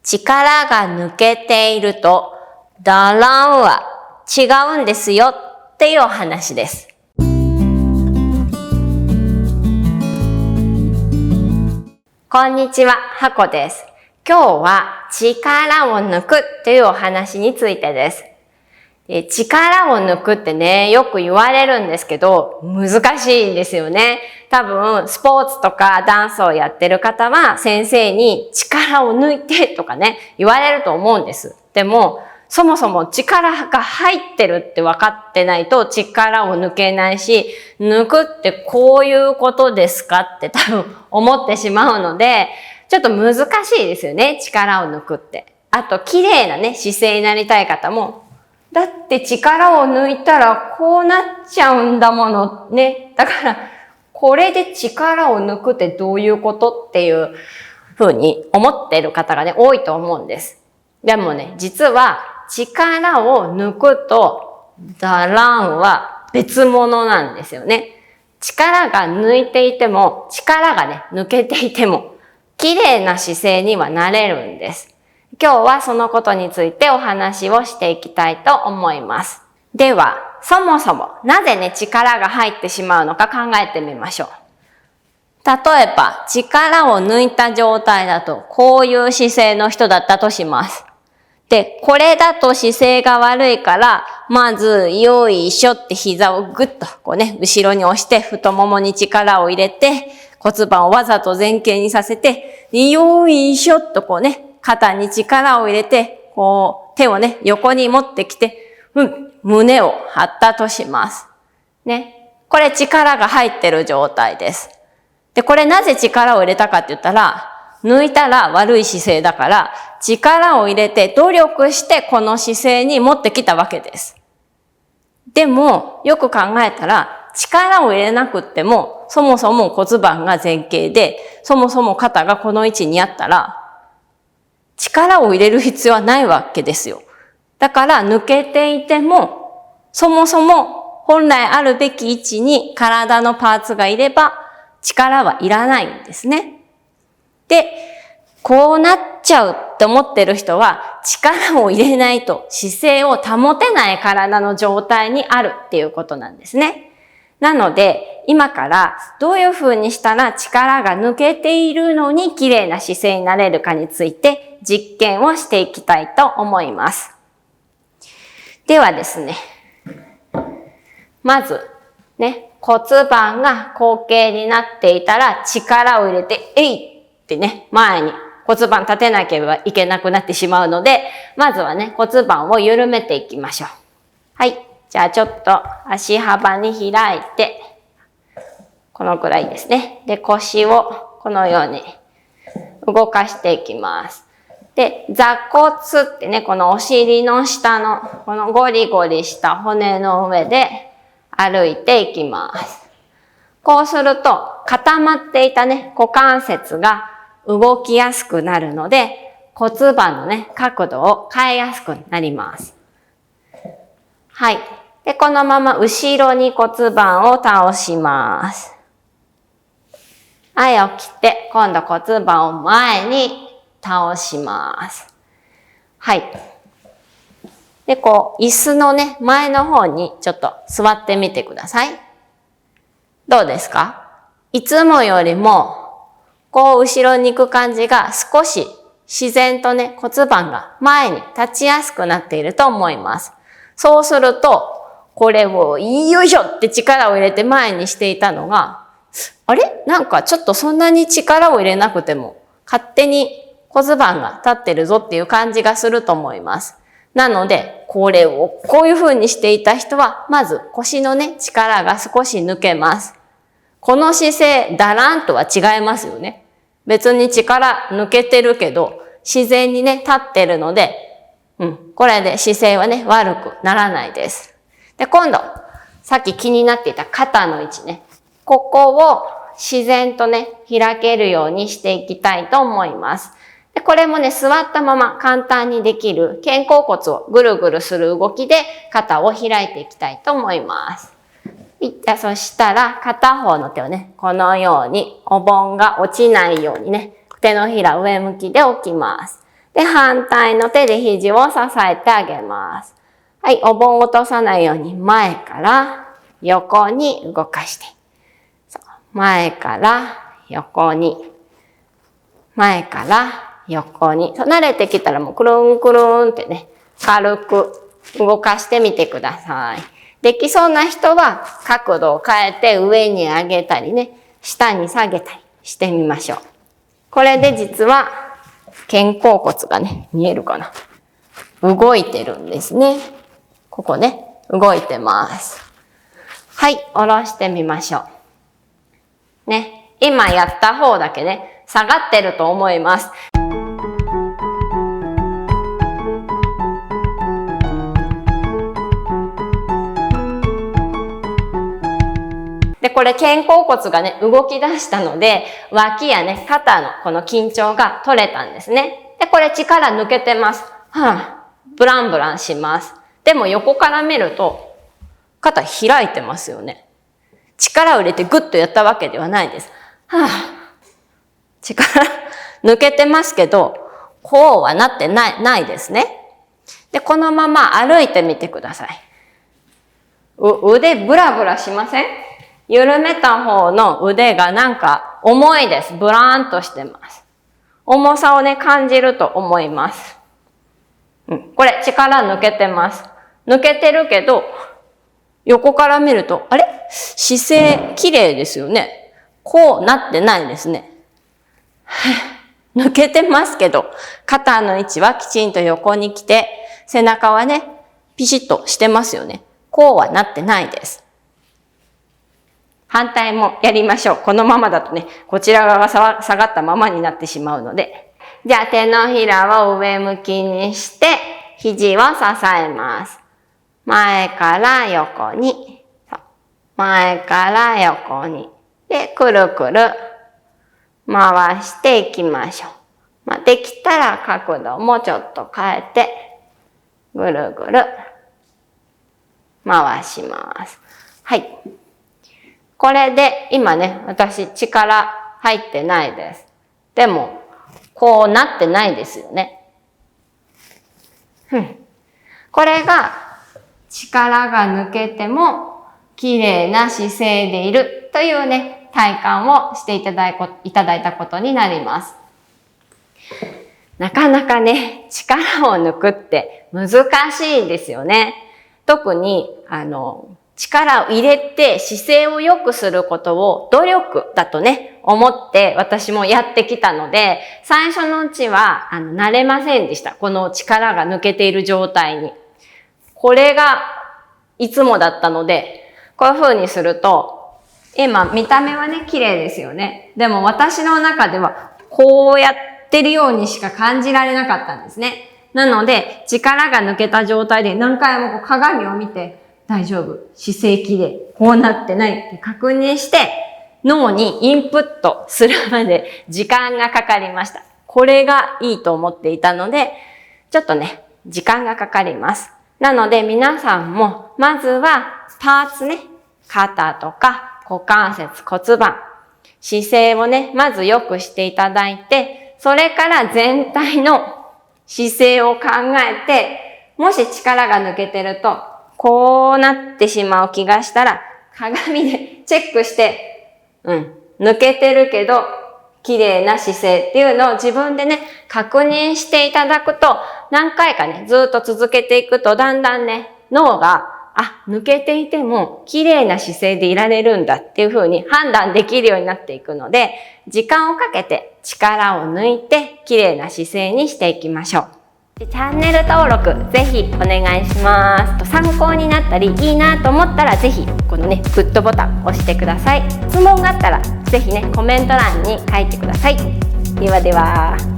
力が抜けていると、だらんは違うんですよっていうお話です。こんにちは、はこです。今日は力を抜くというお話についてです。力を抜くってね、よく言われるんですけど、難しいんですよね。多分、スポーツとかダンスをやってる方は、先生に力を抜いてとかね、言われると思うんです。でも、そもそも力が入ってるって分かってないと力を抜けないし、抜くってこういうことですかって多分思ってしまうので、ちょっと難しいですよね、力を抜くって。あと、綺麗なね、姿勢になりたい方も、だって力を抜いたらこうなっちゃうんだものね。だからこれで力を抜くってどういうことっていうふうに思っている方がね、多いと思うんです。でもね、実は力を抜くとだらんは別物なんですよね。力が抜いていても、力がね、抜けていても、綺麗な姿勢にはなれるんです。今日はそのことについてお話をしていきたいと思います。では、そもそもなぜね、力が入ってしまうのか考えてみましょう。例えば、力を抜いた状態だと、こういう姿勢の人だったとします。で、これだと姿勢が悪いから、まず、よいしょって膝をぐっとこうね、後ろに押して太ももに力を入れて、骨盤をわざと前傾にさせて、よいしょっとこうね、肩に力を入れて、こう、手をね、横に持ってきて、胸を張ったとします。ね。これ力が入ってる状態です。で、これなぜ力を入れたかって言ったら、抜いたら悪い姿勢だから、力を入れて努力してこの姿勢に持ってきたわけです。でも、よく考えたら、力を入れなくっても、そもそも骨盤が前傾で、そもそも肩がこの位置にあったら、力を入れる必要はないわけですよ。だから抜けていても、そもそも本来あるべき位置に体のパーツがいれば力はいらないんですね。で、こうなっちゃうって思ってる人は力を入れないと姿勢を保てない体の状態にあるっていうことなんですね。なので、今からどういう風にしたら力が抜けているのに綺麗な姿勢になれるかについて実験をしていきたいと思います。ではですね、まずね、骨盤が後傾になっていたら力を入れて、えいってね、前に骨盤立てなければいけなくなってしまうので、まずはね、骨盤を緩めていきましょう。はい。じゃあちょっと足幅に開いて、このくらいですね。で、腰をこのように動かしていきます。で、座骨ってね、このお尻の下のこのゴリゴリした骨の上で歩いていきます。こうすると固まっていたね、股関節が動きやすくなるので、骨盤のね、角度を変えやすくなります。はい。で、このまま後ろに骨盤を倒します。はい、起きて、今度骨盤を前に倒します。はい。で、こう、椅子のね、前の方にちょっと座ってみてください。どうですか？いつもよりも、こう、後ろに行く感じが少し自然とね、骨盤が前に立ちやすくなっていると思います。そうすると、これをよいしょって力を入れて前にしていたのが、あれ？なんかちょっとそんなに力を入れなくても勝手に骨盤が立ってるぞっていう感じがすると思います。なので、これをこういう風にしていた人は、まず腰のね、力が少し抜けます。この姿勢、だらんとは違いますよね。別に力抜けてるけど、自然にね、立ってるので、これで姿勢はね、悪くならないです。で、今度、さっき気になっていた肩の位置ね。ここを自然とね、開けるようにしていきたいと思います。で、これもね、座ったまま簡単にできる肩甲骨をぐるぐるする動きで肩を開いていきたいと思います。そしたら片方の手をね、このようにお盆が落ちないようにね、手のひら上向きで置きます。で、反対の手で肘を支えてあげます。はい、お盆を落とさないように前から横に動かして。前から横に。前から横に。慣れてきたらもうくるんくるんってね、軽く動かしてみてください。できそうな人は角度を変えて上に上げたりね、下に下げたりしてみましょう。これで実は肩甲骨がね、見えるかな。動いてるんですね。ここね、動いてます。はい、下ろしてみましょう。ね、今やった方だけね、下がってると思います。で、これ肩甲骨がね、動き出したので、脇やね、肩のこの緊張が取れたんですね。で、これ力抜けてます。ブランブランします。でも横から見ると、肩開いてますよね。力を入れてグッとやったわけではないです。力抜けてますけど、こうはなってないですね。で、このまま歩いてみてください。腕ブラブラしません？緩めた方の腕がなんか重いです。ブラーンとしてます。重さをね、感じると思います。これ力抜けてます。抜けてるけど、横から見ると、あれ？姿勢綺麗ですよね。こうなってないですね。抜けてますけど、肩の位置はきちんと横に来て、背中はね、ピシッとしてますよね。こうはなってないです。反対もやりましょう。このままだとね、こちら側が下がったままになってしまうので。じゃあ手のひらを上向きにして、肘を支えます。前から横に。前から横に。で、くるくる回していきましょう。できたら角度もちょっと変えて、ぐるぐる回します。はい。これで今ね、私力入ってないです。でも、こうなってないですよね。これが力が抜けても綺麗な姿勢でいるというね、体感をしていただいたことになります。なかなかね、力を抜くって難しいですよね。特に、力を入れて姿勢を良くすることを努力だとね、思って私もやってきたので、最初のうちは慣れませんでした。この力が抜けている状態に。これがいつもだったので、こういう風にすると、今見た目はね、綺麗ですよね。でも私の中ではこうやってるようにしか感じられなかったんですね。なので、力が抜けた状態で何回も鏡を見て、大丈夫。姿勢綺麗。こうなってないって確認して、脳にインプットするまで時間がかかりました。これがいいと思っていたので、ちょっとね、時間がかかります。なので皆さんも、まずはパーツね、肩とか股関節、骨盤、姿勢をね、まず良くしていただいて、それから全体の姿勢を考えて、もし力が抜けてると、こうなってしまう気がしたら、鏡でチェックして、抜けてるけど、綺麗な姿勢っていうのを自分でね、確認していただくと、何回かね、ずっと続けていくと、だんだんね、脳が、抜けていても綺麗な姿勢でいられるんだっていう風に判断できるようになっていくので、時間をかけて力を抜いて綺麗な姿勢にしていきましょう。チャンネル登録ぜひお願いします。参考になったりいいなと思ったらぜひこのねグッドボタン押してください。質問があったらぜひねコメント欄に書いてください。ではでは。